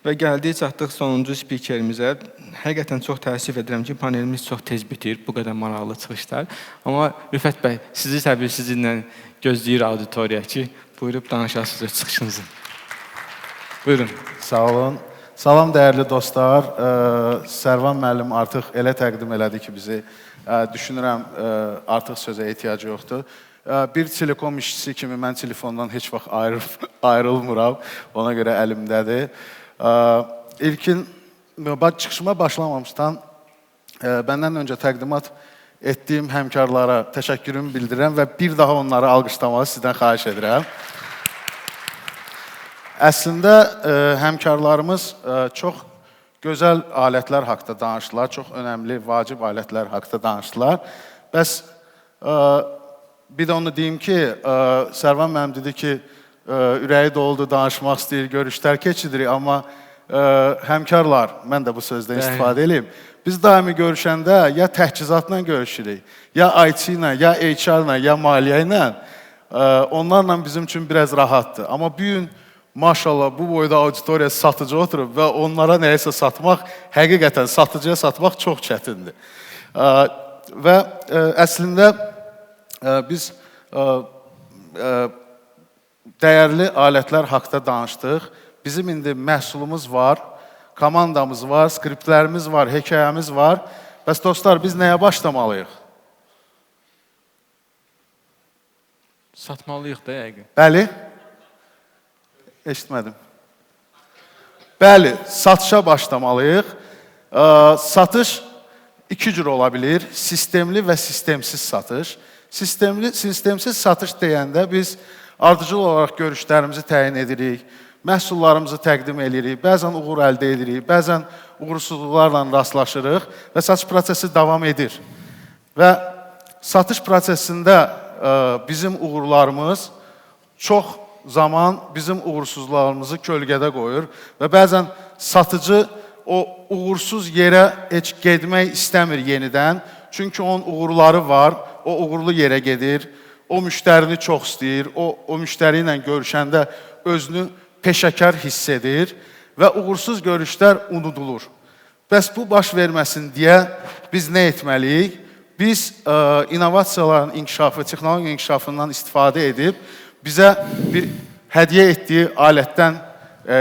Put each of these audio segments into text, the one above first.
Və gəldik, çatdıq sonuncu spikerimizə. Həqiqətən çox təəssüf edirəm ki, panelimiz çox tez bitir, bu qədər maraqlı çıxışlar. Amma Rüfət bəy, sizi səbirsizliklə gözləyir auditoriya ki, buyurub danışasınız çıxışınızı. Buyurun. Sağ olun. Salam dəyərli dostlar. Sərvan müəllim artıq elə təqdim elədi ki, bizi düşünürəm artıq sözə ehtiyacı yoxdur. Bir telekom işçisi kimi mən telefondan heç vaxt ayrılmıram. Ona görə əlimdədir. İlkin çıxışıma başlamamışdan bəndən öncə təqdimat etdiyim həmkarlara təşəkkürümü bildirirəm və bir daha onları alqışlamağı sizdən xahiş edirəm. Əslində, həmkarlarımız çox gözəl alətlər haqqında danışdılar, çox önəmli, vacib alətlər haqqında danışdılar. Bəs bir də onu deyim ki, Sərvan müəllim dedi ki, ürəyi doludur, danışmaq istəyir, görüşlər keçidirik, amma həmkarlar, mən də bu sözdən istifadə edeyim, biz daimi görüşəndə ya təchizatla görüşürük, ya IT ilə, ya HR ilə, ya maliyyə ilə, onlarla bizim üçün biraz rahatdır. Amma bir gün, maşallah, bu boyda auditoriya satıcı oturub və onlara nəyəsə satmaq, həqiqətən satıcıya satmaq çox çətindir. Və əslində, biz dəyərli alətlər haqqında danışdıq. Bizim indi məhsulumuz var, komandamız var, skriptlərimiz var, hekayəmiz var. Bəs dostlar, biz nəyə başlamalıyıq? Satmalıyıq da yəqin. Bəli? Eşitmədim. Bəli, satışa başlamalıyıq. Satış iki cür ola bilir. Sistemli və sistemsiz satış. Sistemsiz satış deyəndə biz ardıcıl olaraq görüşlərimizi təyin edirik, məhsullarımızı təqdim edirik, bəzən uğur əldə edirik, bəzən uğursuzluqlarla rastlaşırıq və satış prosesi davam edir. Və satış prosesində bizim uğurlarımız çox zaman bizim uğursuzluqlarımızı kölgədə qoyur və bəzən satıcı o uğursuz yerə heç getmək istəmir yenidən, çünki onun uğurları var, o uğurlu yerə gedir, o müştərini çox istəyir, o müştəri ilə görüşəndə özünü peşəkar hiss edir və uğursuz görüşlər unudulur. Bəs bu baş verməsin deyə biz nə etməliyik? Biz innovasiyaların inkişafı, texnologiya inkişafından istifadə edib bizə bir hədiyyə etdiyi alətdən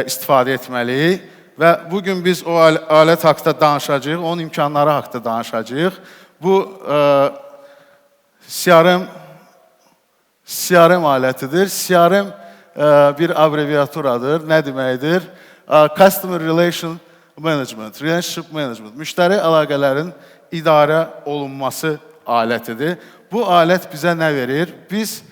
istifadə etməliyik və bugün biz o alət haqqında danışacağıq, onun imkanları haqqında danışacağıq. Bu CRM alətidir. CRM bir abreviaturadır. Nə deməkdir? Customer Relation Management, Relationship Management. Müştəri əlaqələrin idarə olunması alətidir. Bu alət bizə nə verir? Biz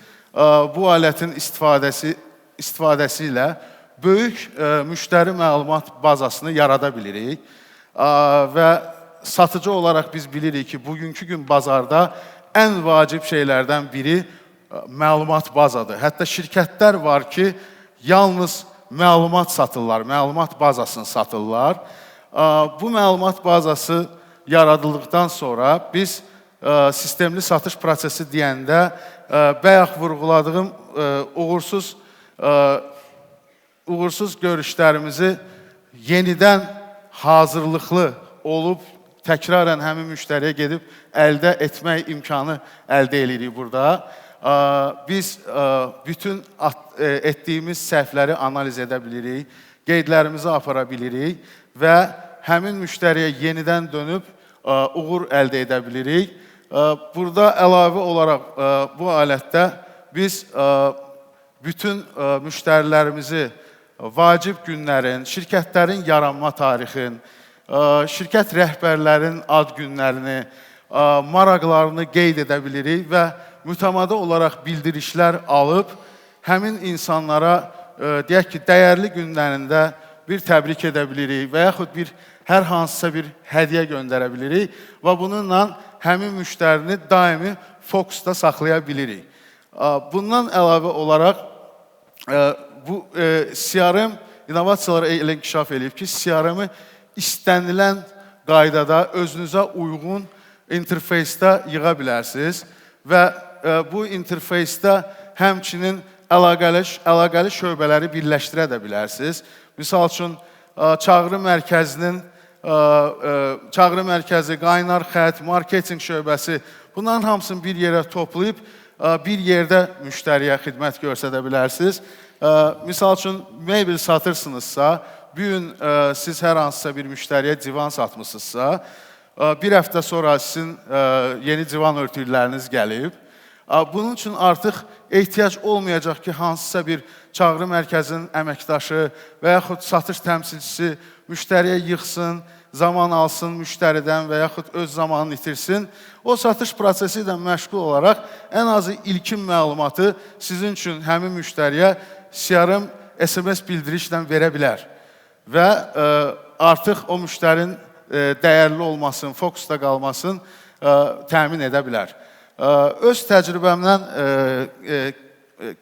bu alətin istifadəsi ilə böyük müştəri məlumat bazasını yarada bilirik və satıcı olaraq biz bilirik ki, bugünkü gün bazarda ən vacib şeylərdən biri məlumat bazadır. Hətta şirkətlər var ki, yalnız məlumat satırlar, məlumat bazasını satırlar. Bu məlumat bazası yaradıldıqdan sonra biz sistemli satış prosesi deyəndə bayaq vurğuladığım uğursuz görüşlərimizi yenidən hazırlıqlı olub təkrarən həmin müştəriyə gedib əldə etmək imkanı əldə edirik burada. Biz bütün etdiyimiz səhvləri analiz edə bilirik, qeydlərimizi apara bilirik və həmin müştəriyə yenidən dönüb uğur əldə edə bilirik. Burada əlavə olaraq bu alətdə biz bütün müştərilərimizi vacib günlərin, şirkətlərin yaranma tarixin, şirkət rəhbərlərin ad günlərini, maraqlarını qeyd edə bilirik və mütəmadi olaraq bildirişlər alıb həmin insanlara deyək ki, dəyərli günlərində bir təbrik edə bilirik və yaxud hər hansısa bir hədiyyə göndərə bilirik və bununla həmin müştərini daimi fokusda saxlaya bilirik. Bundan əlavə olaraq bu CRM innovasiyaları elə inkişaf edib ki, CRM-i istənilən qaydada özünüzə uyğun interfeysdə yığa bilərsiniz və bu interfeysdə həmçinin əlaqəli şöbələri birləşdirə də bilərsiniz. Misal üçün, çağrı mərkəzinin çağrı mərkəzi, qaynar xətt, marketinq şöbəsi bunların hamısını bir yerə toplayıb bir yerdə müştəriyə xidmət göstərə bilərsiniz. Misal üçün, mebel satırsınızsa, bu gün siz hər hansısa bir müştəriyə divan satmışsınızsa, bir həftə sonra sizin yeni divan örtükləriniz gəlib. Bunun üçün artıq ehtiyac olmayacaq ki, hansısa bir çağrı mərkəzinin əməkdaşı və yaxud satış təmsilçisi müştəriyə yığsın, zaman alsın müştəridən və yaxud öz zamanını itirsin. O satış prosesi ilə məşğul olaraq ən azı ilkin məlumatı sizin üçün həmin müştəriyə CRM SMS bildirişlə verə bilər. Və artıq o müştərinin dəyərli olmasın, fokusda qalmasın təmin edə bilər. Öz təcrübəmdən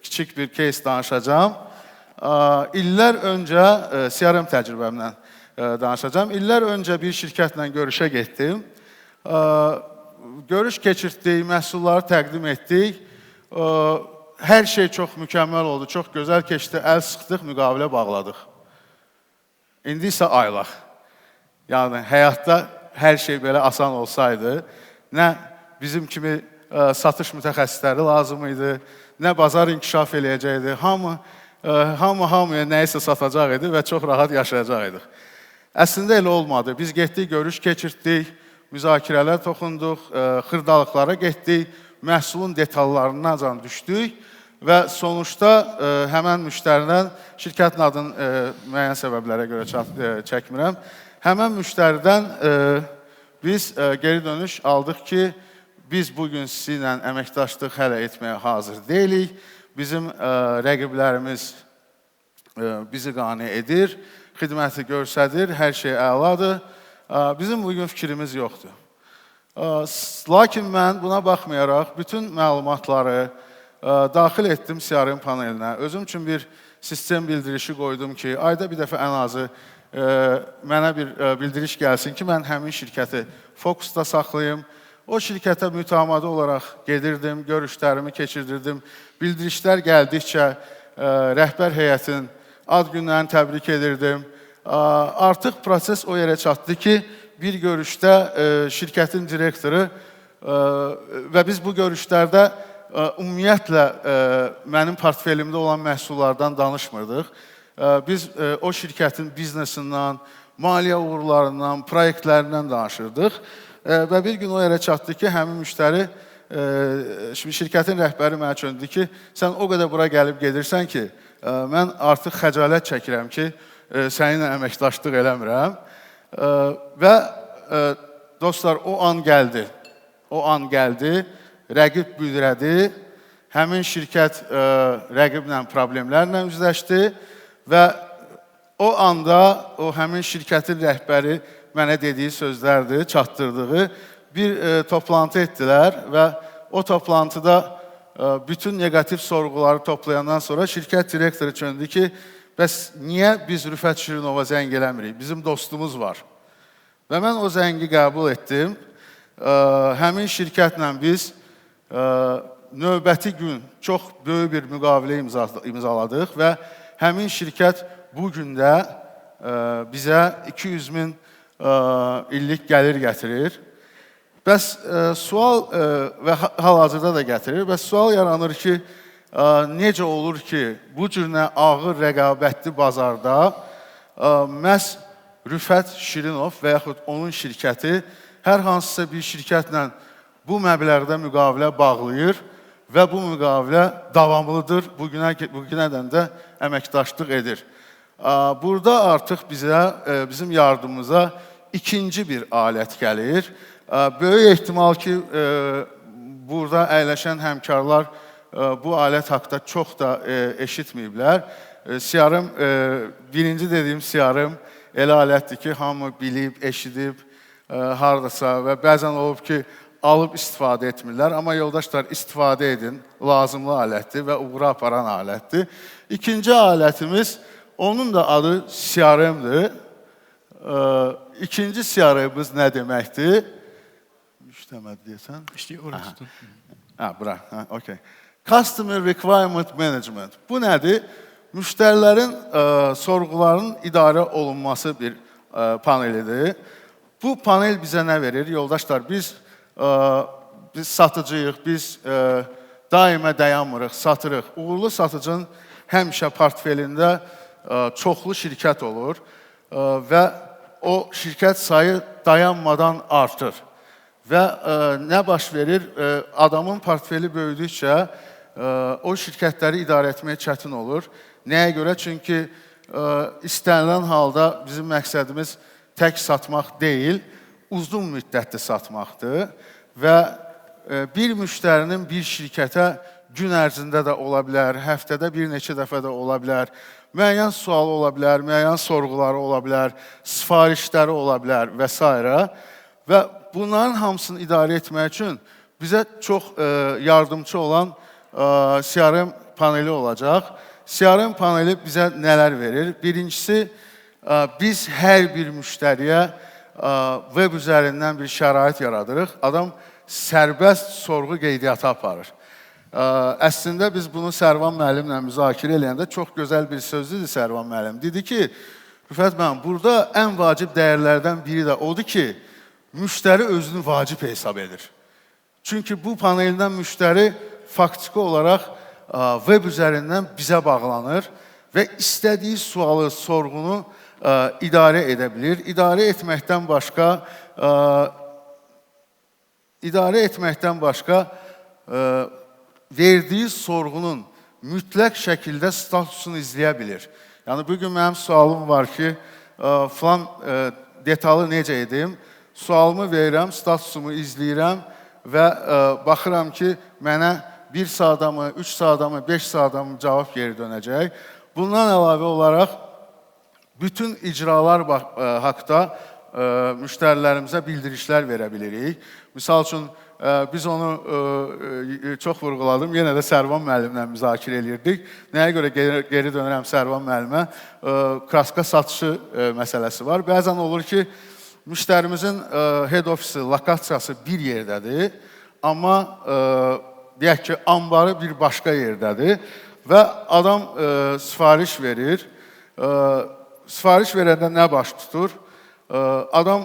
kiçik bir case danışacağım. İllər öncə, CRM təcrübəmdən danışacağım. İllər öncə bir şirkətlə görüşə getdim. Görüş keçirtdik, məhsulları təqdim etdik. Hər şey çox mükəmməl oldu, çox gözəl keçdi, əl sıxdıq, müqavilə bağladıq. İndi isə aylaq. Yəni, həyatda hər şey belə asan olsaydı, nə bizim kimi satış mütəxəssisləri lazım idi, nə bazar inkişaf eləyəcəkdi, hamıya nəyisə satacaq idi və çox rahat yaşayacaq idik. Əslində elə olmadı. Biz getdik, görüş keçirtdik, müzakirələr toxunduq, xırdalıqlara getdik, məhsulun detallarına can düşdük və sonuçda həmən müştərilər, şirkətin adını müəyyən səbəblərə görə çəkmirəm, həmən müştəridən biz geri dönüş aldıq ki, biz bugün sizinlə əməkdaşlıq hələ etməyə hazır deyilik. Bizim rəqiblərimiz bizi qane edir, xidməti göstərir, hər şey əladır. Bizim bugün fikrimiz yoxdur. Lakin mən buna baxmayaraq bütün məlumatları daxil etdim CRM panelinə. Özüm üçün bir sistem bildirişi qoydum ki, ayda bir dəfə ən azı mənə bir bildiriş gəlsin ki, mən həmin şirkəti fokusda saxlayım. O şirkətə mütəmadi olaraq gedirdim, görüşlərimi keçirdirdim. Bildirişlər gəldikcə rəhbər heyətin ad günlərini təbrik edirdim. Artıq proses o yerə çatdı ki, bir görüşdə şirkətin direktoru və biz bu görüşlərdə ümumiyyətlə mənim portfelimdə olan məhsullardan danışmırdıq. Biz o şirkətin biznesindən, maliyyə uğurlarından, proyektlərindən danışırdıq. Və bir gün o yerə çatdı ki, həmin müştəri, şimdi şirkətin rəhbəri mənə çöndü ki, sən o qədər bura gəlib gedirsən ki, mən artıq xəcalət çəkirəm ki, səninlə əməkdaşlıq eləmirəm. Və dostlar, o an gəldi, rəqib büdrədi, həmin şirkət rəqiblə problemlərlə üzləşdi və o anda o həmin şirkətin rəhbəri mənə dediyi sözlərdir, çatdırdığı bir toplantı etdilər və o toplantıda bütün negativ sorğuları toplayandan sonra şirkət direktoru çöndü ki, bəs niyə biz Rüfət Şirinova zəng eləmirik? Bizim dostumuz var. Və mən o zəngi qəbul etdim. Həmin şirkətlə biz növbəti gün çox böyük bir müqavilə imzaladıq və həmin şirkət bu gün də bizə 200 min illik gəlir gətirir. Bəs sual və hal-hazırda da gətirir. Bəs sual yaranır ki, necə olur ki, bu cürünə ağır rəqabətli bazarda məhz Rüfət Şirinov və yaxud onun şirkəti hər hansısa bir şirkətlə bu məbləğdə müqavilə bağlayır və bu müqavilə davamlıdır, bugünədən də əməkdaşlıq edir. Burada artıq bizim yardımımıza ikinci bir alət gəlir. Böyük ehtimal ki, burada əyləşən həmkarlar bu alət haqda çox da eşitməyiblər. CRM, birinci dediyim CRM elə alətdir ki, hamı bilib, eşidib, haradasa və bəzən olub ki, alıb istifadə etmirlər. Amma yoldaşlar, istifadə edin, lazımlı alətdir və uğura aparan alətdir. İkinci alətimiz, onun da adı CRM-dir. İkinci CRM-imiz nə deməkdir? İşləmədi deyəsən. İşte orada tutun. Bura, okey. Customer Requirement Management. Bu nədir? müştərilərin sorğularının idarə olunması bir panelidir. Bu panel bizə nə verir? Yoldaşlar, biz satıcıyıq, biz daimə dayanmırıq, satırıq. Uğurlu satıcının həmişə portfelində çoxlu şirkət olur və o şirkət sayı dayanmadan artır. Və nə baş verir? Adamın portfeli böyüdükcə o şirkətləri idarə etmək çətin olur. Nəyə görə? Çünki istənilən halda bizim məqsədimiz tək satmaq deyil, uzun müddətli satmaqdır və bir müştərinin bir şirkətə gün ərzində də ola bilər, həftədə bir neçə dəfə də ola bilər, müəyyən sualı ola bilər, müəyyən sorğuları ola bilər, sifarişləri ola bilər və s. Və bunların hamısını idarə etmək üçün bizə çox yardımcı olan CRM paneli olacaq. CRM paneli bizə nələr verir? Birincisi, biz hər bir müştəriyə web üzərindən bir şərait yaradırıq. Adam sərbəst sorğu qeydiyyatı aparır. Əslində, biz bunu Sərvan müəllimlə müzakirə eləyəndə çox gözəl bir sözdür Sərvan müəllim. Dedi ki, Rüfət müəllim, burada ən vacib dəyərlərdən biri də odur ki, müştəri özünü vacib hesab edir. Çünki bu paneldən müştəri faktiki olaraq web üzərindən bizə bağlanır və istədiyi sualı, sorğunu idarə edə bilir. İdarə etməkdən başqa verdiyi sorğunun mütləq şəkildə statusunu izləyə bilir. Yəni, bugün mənim sualım var ki, falan detalı necə edim? Sualımı verirəm, statusumu izləyirəm və baxıram ki, mənə 1 saata mı, 3 saata mı, 5 saata mı cavab geri dönəcək. Bundan əlavə olaraq, bütün icralar haqda müştərilərimizə bildirişlər verə bilirik. Misal üçün, biz onu çox vurğuladım, yenə də Sərvan müəllimlə müzakirə edirdik. Nəyə görə geri dönürəm Sərvan müəllimə? Kraska satışı məsələsi var. Bəzən olur ki, müştərimizin head ofisi, lokasiyası bir yerdədir, amma deyək ki, ambarı bir başqa yerdədir və adam sifariş verir. Sifariş verəndə nə baş tutur? Adam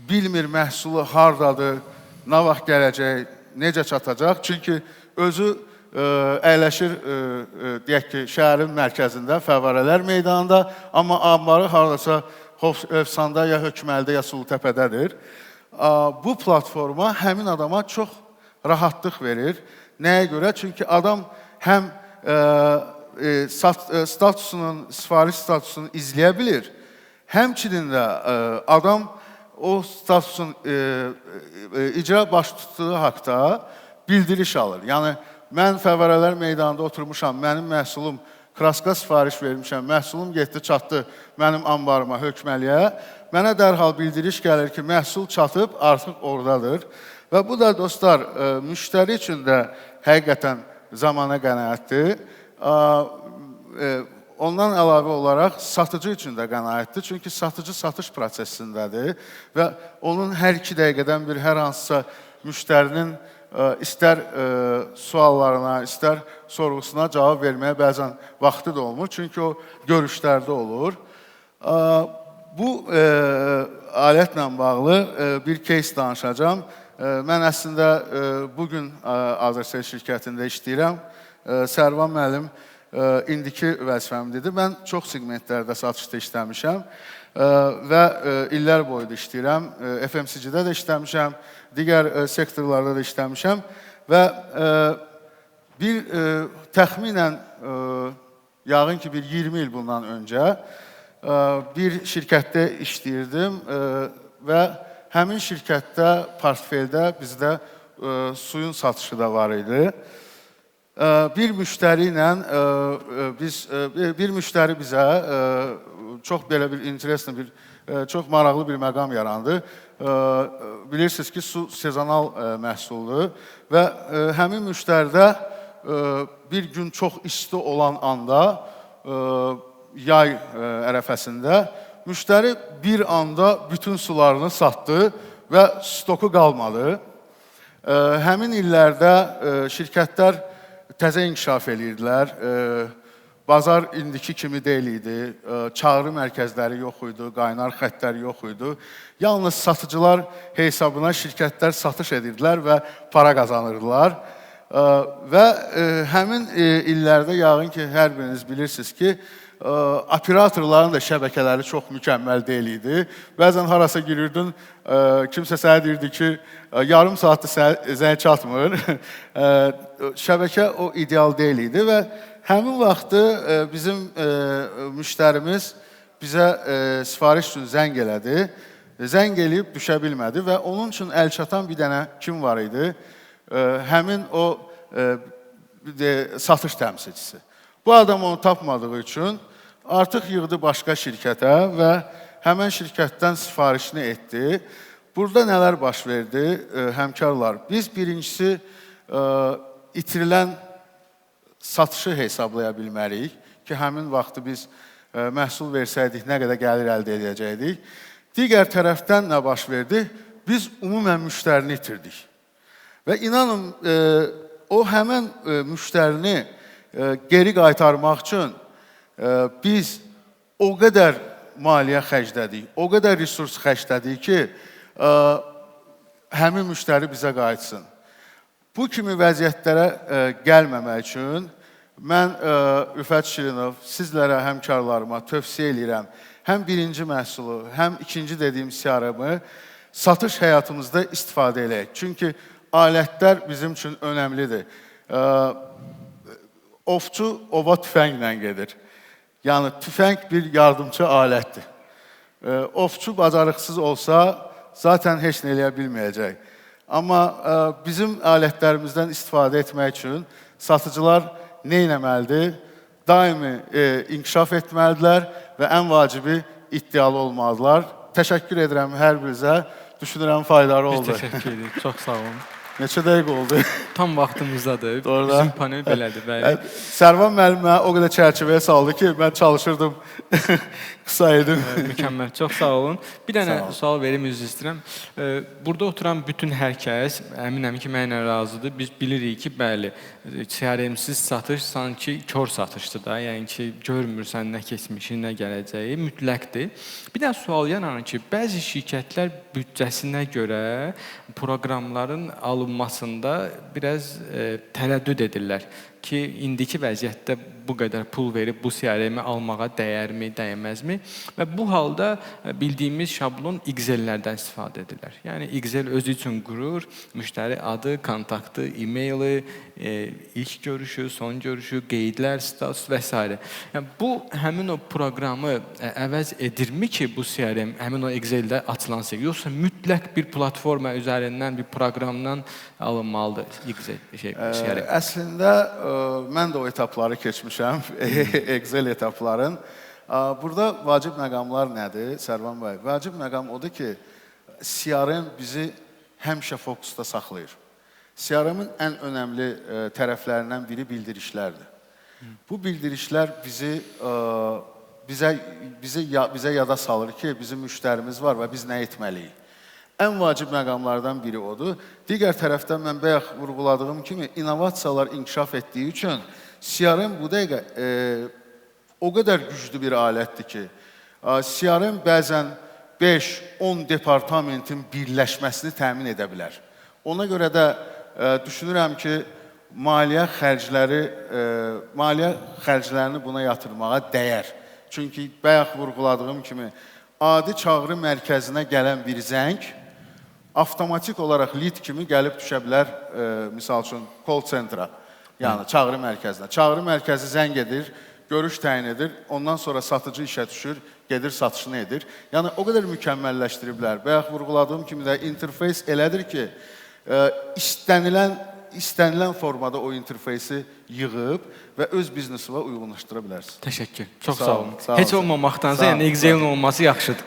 bilmir məhsulu hardadır, nə vaxt gələcək, necə çatacaq. Çünki özü əyləşir, deyək ki, şəhərin mərkəzində, Fəvvarələr meydanında, amma ambarı haradasa Hövsanda, ya Hökməlidə, ya Sulutəpədədir. Bu platforma həmin adama çox rahatlıq verir. Nəyə görə? Çünki adam həm sifariş statusunu izləyə bilir, həmçinin də adam o statusun icra baş tutduğu haqda bildiriş alır. Yəni, mən Fəvvarələr meydanında oturmuşam, mənim məhsulum kraska sifariş vermişəm, məhsulum getdi, çatdı mənim ambarıma, Hökməliyə. Mənə dərhal bildiriş gəlir ki, məhsul çatıb, artıq oradadır. Və bu da, dostlar, müştəri üçün də həqiqətən zamana qənaətdir. Ondan əlavə olaraq satıcı üçün də qənaətdir. Çünki satıcı satış prosesindədir və onun hər 2 dəqiqədən bir hər hansısa müştərinin istər suallarına, istər sorğusuna cavab verməyə bəzən vaxtı da olmur. Çünki o görüşlərdə olur. Bu alətlə bağlı bir case danışacağım. Mən əslində bugün Azərsel şirkətində işləyirəm. Sərvan müəllim indiki vəzifəmdir. Mən çox segmentlərdə satışda işləmişəm və illər boyu da işləyirəm. FMCG-də də işləmişəm, digər sektorlarda da işləmişəm və təxminən yəqin ki, bir 20 il bundan öncə bir şirkətdə işləyirdim və həmin şirkətdə, portfeldə bizdə suyun satışı da var idi. Bir müştəri bizə çox belə bir interesli, çox maraqlı bir məqam yarandı. Bilirsiniz ki, su sezonal məhsuldur və həmin müştəridə bir gün çox isti olan anda, yay ərəfəsində, müştəri bir anda bütün sularını satdı və stoku qalmadı. Həmin illərdə şirkətlər təzə inkişaf edirdilər. bazar indiki kimi deyil idi, çağrı mərkəzləri yox idi, qaynar xəttlər yox idi. Yalnız satıcılar hesabına şirkətlər satış edirdilər və para qazanırdılar. Və həmin illərdə yəqin ki, hər biriniz bilirsiniz ki, operatorların da şəbəkələri çox mükəmməl deyil idi. Bəzən harasa girirdin, kimsə sənə deyirdi ki, yarım saatdır zəng çatmır. Şəbəkə o ideal deyil idi və həmin vaxtı bizim müştərimiz bizə sifariş üçün zəng elədi. Zəng eləyib düşə bilmədi və onun üçün əl çatan bir dənə kim var idi? Həmin o satış təmsilçisi. Bu adam onu tapmadığı üçün artıq yığdı başqa şirkətə və həmən şirkətdən sifarişini etdi. Burada nələr baş verdi, həmkarlar? Biz birincisi itirilən satışı hesablaya bilmərik ki, həmin vaxtı biz məhsul versəydik, nə qədər gəlir əldə edəcəkdik. Digər tərəfdən nə baş verdi? Biz ümumən müştərini itirdik. Və inanın, o həmən müştərini geri qaytarmaq üçün biz o qədər maliyyə xərclədik, o qədər resurs xərclədik ki, həmin müştəri bizə qayıtsın. Bu kimi vəziyyətlərə gəlməmək üçün mən Rüfət Şirinov sizlərə, həmkarlarıma tövsiyə edirəm. Həm birinci məhsulu, həm ikinci dediyim CRM-ı satış həyatımızda istifadə edək. Çünki alətlər bizim üçün önəmlidir. Ovçu ova tüfənglə gedir. Yəni, tüfəng bir yardımcı alətdir. Ovçu bacarıqsız olsa, zaten heç nə eləyə bilməyəcək. Amma bizim alətlərimizdən istifadə etmək üçün satıcılar nə etməlidir? Daimi inkişaf etməlidirlər və ən vacibi iddialı olmalıdırlar. Təşəkkür edirəm hər birinizə. Düşünürəm faydalı oldu. Biz təşəkkür edirik. Çox sağ olun. Neçə dəqiqə oldu? Tam vaxtımızdadır. Doğrudan. Bizim panel belədir. Bəli. Sərvan müəllim mənə o qədər çərçivəyə saldı ki, mən çalışırdım, qısa edim. Mükəmməl, çox sağ olun. Bir dənə sual verim, üzr istəyirəm. Burada oturan bütün hər kəs, əminəm ki, mənlə razıdır. Biz bilirik ki, bəli, CRM-siz satış sanki kör satışdır da. Yəni ki, görmürsən nə keçmişi, nə gələcəyi, mütləqdir. Bir dənə sual yaranır ki, bəzi şirkətlər büdcəsinə görə proqramların alınmasında biraz tərəddüd edirlər ki, indiki vəziyyətdə bu qədər pul verib bu CRM-i almağa dəyərmi, dəyməzmi? Və bu halda bildiyimiz şablon Excel-lərdən istifadə edirlər. Yəni, Excel özü üçün qurur, müştəri adı, kontaktı, e-maili, ilk görüşü, son görüşü, qeydlər, status və s. Yəni, bu, həmin o proqramı əvəz edirmi ki, bu CRM, həmin o Excel-də açılan şey, yoxsa mütləq bir platforma üzərindən, bir proqramdan alınmalıdır CRM? Əslində, mən də o etapları keçmişəm, Excel etapların. Burada vacib məqamlar nədir, Sərvan bəy? Vacib məqam odur ki, CRM bizi həmişə fokusda saxlayır. CRM-in ən önəmli tərəflərindən biri bildirişlərdir. Bu bildirişlər bizə yada salır ki, bizim müştərimiz var və biz nə etməliyik? Ən vacib məqamlardan biri odur. Digər tərəfdən mən bayaq vurğuladığım kimi innovasiyalar inkişaf etdiyi üçün CRM bu dəqiqə o qədər güclü bir alətdir ki, CRM bəzən 5-10 departamentin birləşməsini təmin edə bilər. Ona görə də düşünürəm ki, maliyyə xərclərini buna yatırmağa dəyər. Çünki bayaq vurğuladığım kimi adi çağrı mərkəzinə gələn bir zəng avtomatik olaraq lead kimi gəlib düşə bilər, misal üçün, call center'a, yəni çağrı mərkəzinə. Çağrı mərkəzi zəng edir, görüş təyin edir, ondan sonra satıcı işə düşür, gedir satışını edir. Yəni, o qədər mükəmməlləşdiriblər. Bayaq vurğuladığım kimi də interfeys elədir ki, istənilən formada o interfeysi yığıb və öz biznesinə uyğunlaşdıra bilərsiniz. Təşəkkür. Çox sağ olun. Heç olmamaqdansa, yəni Excel-in olması yaxşıdır.